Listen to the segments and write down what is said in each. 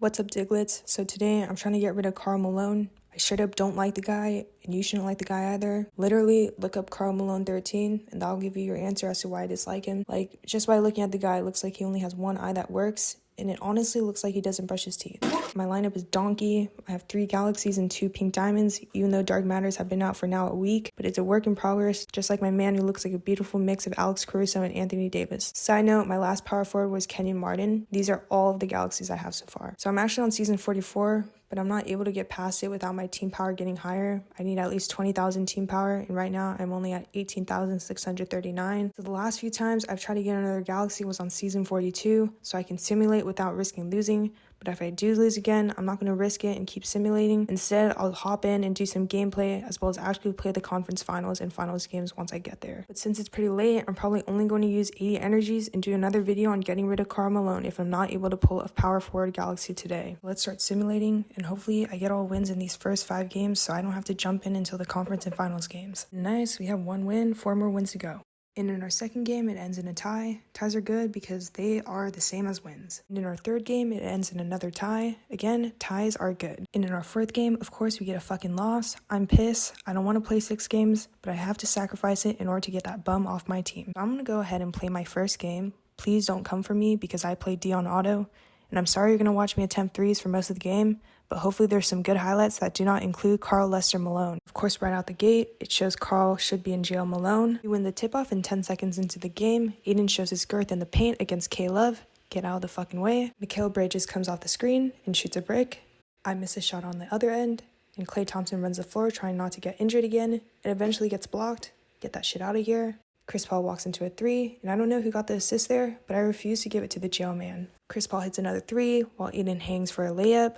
What's up, Diglets? So today I'm trying to get rid of Karl Malone. I straight up don't like the guy, and you shouldn't like the guy either. Literally, look up Karl Malone 13, and that'll give you your answer as to why I dislike him. Like, just by looking at the guy, it looks like he only has one eye that works, and it honestly looks like he doesn't brush his teeth. My lineup is donkey. I have 3 galaxies and 2 pink diamonds, even though dark matters have been out for now a week, but it's a work in progress, just like my man who looks like a beautiful mix of Alex Caruso and Anthony Davis. Side note, my last power forward was Kenyon Martin. These are all of the galaxies I have so far. So I'm actually on season 44, but I'm not able to get past it without my team power getting higher. I need at least 20,000 team power, and right now I'm only at 18,639. So the last few times I've tried to get another galaxy was on season 42, so I can simulate without risking losing. But if I do lose again, I'm not going to risk it and keep simulating. Instead, I'll hop in and do some gameplay, as well as actually play the conference finals and finals games once I get there. But since it's pretty late, I'm probably only going to use 80 energies and do another video on getting rid of Karl Malone if I'm not able to pull a power forward galaxy today. Let's start simulating, and hopefully I get all wins in these first 5 games so I don't have to jump in until the conference and finals games. Nice, we have 1 win, 4 more wins to go. And in our second game, it ends in a tie. Ties are good because they are the same as wins. And in our third game, it ends in another tie. Again, ties are good. And in our fourth game, of course, we get a fucking loss. I'm pissed. I don't want to play 6 games, but I have to sacrifice it in order to get that bum off my team. So I'm going to go ahead and play my first game. Please don't come for me because I played D on auto. And I'm sorry you're going to watch me attempt 3s for most of the game, but hopefully there's some good highlights that do not include Karl Lester Malone. Of course, right out the gate, it shows Karl should be in jail Malone. We win the tip-off in 10 seconds into the game. Aiden shows his girth in the paint against K-Love. Get out of the fucking way. Mikal Bridges comes off the screen and shoots a brick. I miss a shot on the other end, and Klay Thompson runs the floor trying not to get injured again, and eventually gets blocked. Get that shit out of here. Chris Paul walks into a 3, and I don't know who got the assist there, but I refuse to give it to the jail man. Chris Paul hits another 3 while Aiden hangs for a layup.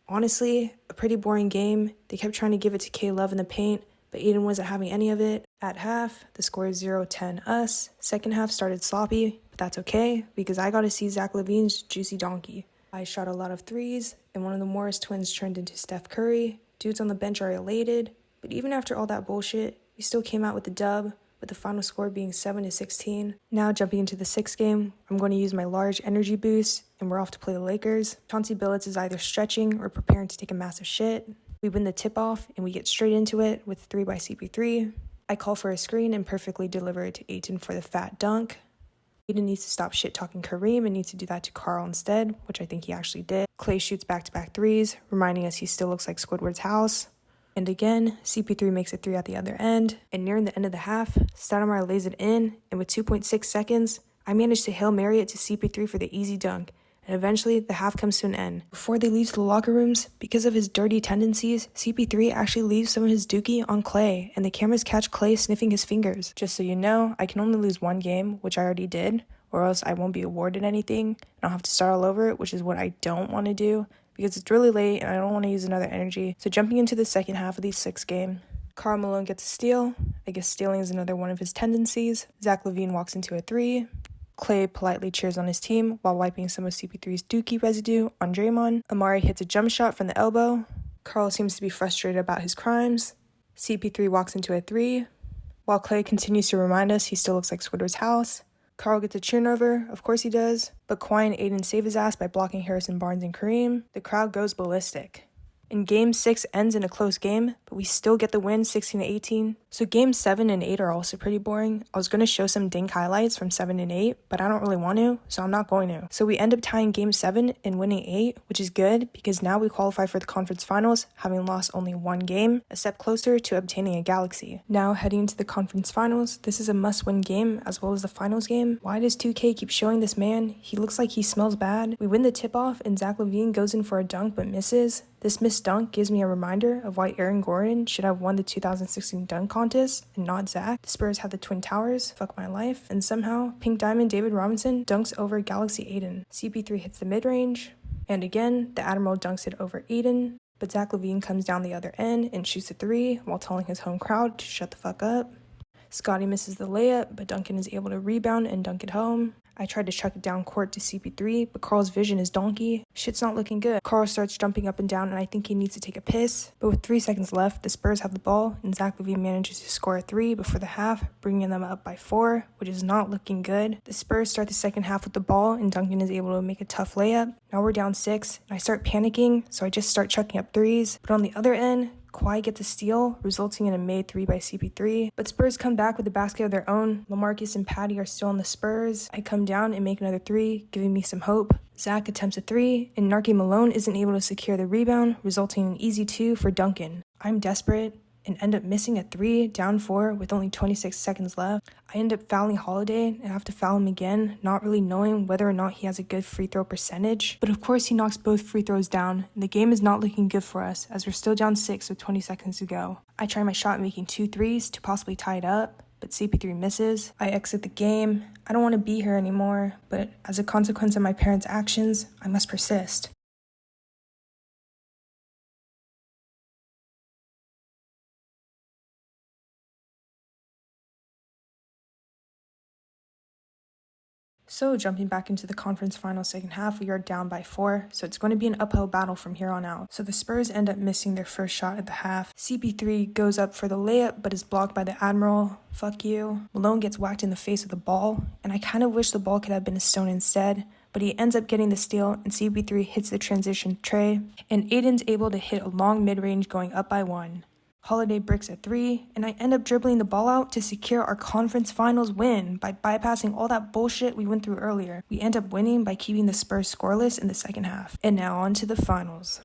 Honestly, a pretty boring game. They kept trying to give it to K-Love in the paint, but Aiden wasn't having any of it. At half, the score is 0-10 us. Second half started sloppy, but that's okay because I got to see Zach LaVine's juicy donkey. I shot a lot of 3s, and one of the Morris twins turned into Steph Curry. Dudes on the bench are elated, but even after all that bullshit, we still came out with the dub, with the final score being 7-16. Now jumping into the 6th game, I'm going to use my large energy boost, and we're off to play the Lakers. Chauncey Billups is either stretching or preparing to take a massive shit. We win the tip-off, and we get straight into it with 3 by CP3. I call for a screen and perfectly deliver it to Ayton for the fat dunk. Aiden needs to stop shit-talking Kareem and needs to do that to Karl instead, which I think he actually did. Klay shoots back-to-back 3s, reminding us he still looks like Squidward's house. And again, CP3 makes a 3 at the other end, and nearing the end of the half, Stoudemire lays it in, and with 2.6 seconds, I managed to Hail Mary it to CP3 for the easy dunk, and eventually the half comes to an end. Before they leave to the locker rooms, because of his dirty tendencies, CP3 actually leaves some of his dookie on Klay, and the cameras catch Klay sniffing his fingers. Just so you know, I can only lose 1 game, which I already did, or else I won't be awarded anything, and I'll have to start all over, which is what I don't want to do, because it's really late and I don't want to use another energy. So jumping into the second half of these 6 games, Karl Malone gets a steal. I guess stealing is another one of his tendencies. Zach LaVine walks into a 3. Klay politely cheers on his team while wiping some of CP3's dookie residue on Draymond. Amari hits a jump shot from the elbow. Karl seems to be frustrated about his crimes. CP3 walks into a 3. While Klay continues to remind us he still looks like Squidward's house. Karl gets a turnover, of course he does, but Kawhi and Aiden save his ass by blocking Harrison Barnes and Kareem. The crowd goes ballistic. And Game 6 ends in a close game, but we still get the win 16-18. So Game 7 and 8 are also pretty boring. I was going to show some dink highlights from 7 and 8, but I don't really want to, so I'm not going to. So we end up tying Game 7 and winning 8, which is good because now we qualify for the conference finals, having lost only 1 game, a step closer to obtaining a galaxy. Now heading into the conference finals, this is a must-win game as well as the finals game. Why does 2K keep showing this man? He looks like he smells bad. We win the tip-off and Zach LaVine goes in for a dunk but misses. This missed dunk gives me a reminder of why Aaron Gordon should have won the 2016 dunk contest and not Zach. The Spurs have the Twin Towers, fuck my life, and somehow Pink Diamond David Robinson dunks over Galaxy Aiden. CP3 hits the mid-range, and again, the Admiral dunks it over Aiden, but Zach LaVine comes down the other end and shoots a 3 while telling his home crowd to shut the fuck up. Scotty misses the layup, but Duncan is able to rebound and dunk it home. I tried to chuck it down court to CP3, but Karl's vision is donkey. Shit's not looking good. Karl starts jumping up and down, and I think he needs to take a piss. But with 3 seconds left, the Spurs have the ball, and Zach LaVine manages to score a 3 before the half, bringing them up by 4, which is not looking good. The Spurs start the second half with the ball, and Duncan is able to make a tough layup. Now we're down 6, and I start panicking, so I just start chucking up 3s. But on the other end, Kawhi gets a steal, resulting in a made 3 by CP3. But Spurs come back with a basket of their own. LaMarcus and Patty are still on the Spurs. I come down and make another 3, giving me some hope. Zach attempts a 3, and Karl Malone isn't able to secure the rebound, resulting in an easy 2 for Duncan. I'm desperate and end up missing a 3, down 4 with only 26 seconds left. I end up fouling Holiday and have to foul him again, not really knowing whether or not he has a good free throw percentage. But of course he knocks both free throws down, and the game is not looking good for us as we're still down 6 with 20 seconds to go. I try my shot making 2 threes to possibly tie it up, but CP3 misses. I exit the game. I don't want to be here anymore, but as a consequence of my parents' actions, I must persist. So jumping back into the conference final second half, we are down by 4, so it's going to be an uphill battle from here on out. So the Spurs end up missing their first shot at the half. CP3 goes up for the layup, but is blocked by the Admiral. Fuck you. Malone gets whacked in the face with the ball, and I kind of wish the ball could have been a stone instead, but he ends up getting the steal, and CP3 hits the transition tray, and Aiden's able to hit a long mid-range going up by 1. Holiday bricks a 3, and I end up dribbling the ball out to secure our conference finals win by bypassing all that bullshit we went through earlier. We end up winning by keeping the Spurs scoreless in the second half. And now on to the finals.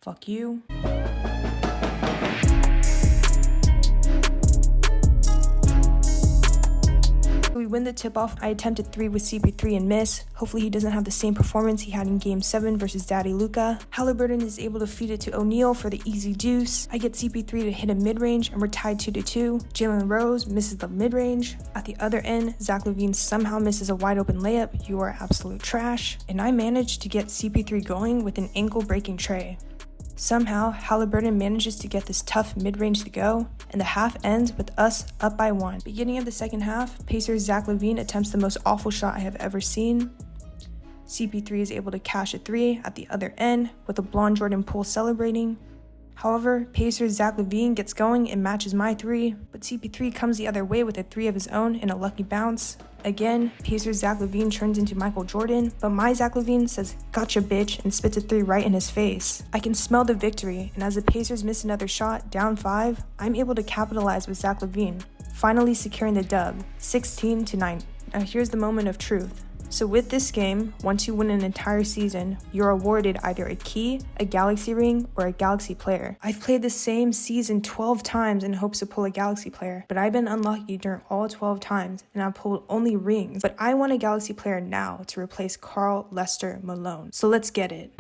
Fuck you. We win the tip-off. I attempted 3 with CP3 and miss. Hopefully he doesn't have the same performance he had in Game 7 versus Daddy Luka. Halliburton is able to feed it to O'Neal for the easy deuce. I get CP3 to hit a mid-range, and we're tied 2-2. Jalen Rose misses the mid-range. At the other end, Zach LaVine somehow misses a wide-open layup. You are absolute trash. And I managed to get CP3 going with an ankle-breaking tray. Somehow, Halliburton manages to get this tough mid-range to go, and the half ends with us up by 1. Beginning of the second half, Pacers' Zach LaVine attempts the most awful shot I have ever seen. CP3 is able to cash a 3 at the other end, with a blonde Jordan Poole celebrating. However, Pacers' Zach LaVine gets going and matches my 3, but CP3 comes the other way with a 3 of his own and a lucky bounce. Again, Pacers' Zach LaVine turns into Michael Jordan, but my Zach LaVine says, "Gotcha, bitch," and spits a 3 right in his face. I can smell the victory, and as the Pacers miss another shot, down 5, I'm able to capitalize with Zach LaVine, finally securing the dub, 16-9. Now here's the moment of truth. So with this game, once you win an entire season, you're awarded either a key, a Galaxy ring, or a Galaxy player. I've played the same season 12 times in hopes to pull a Galaxy player, but I've been unlucky during all 12 times, and I've pulled only rings. But I want a Galaxy player now to replace Karl Malone. So let's get it.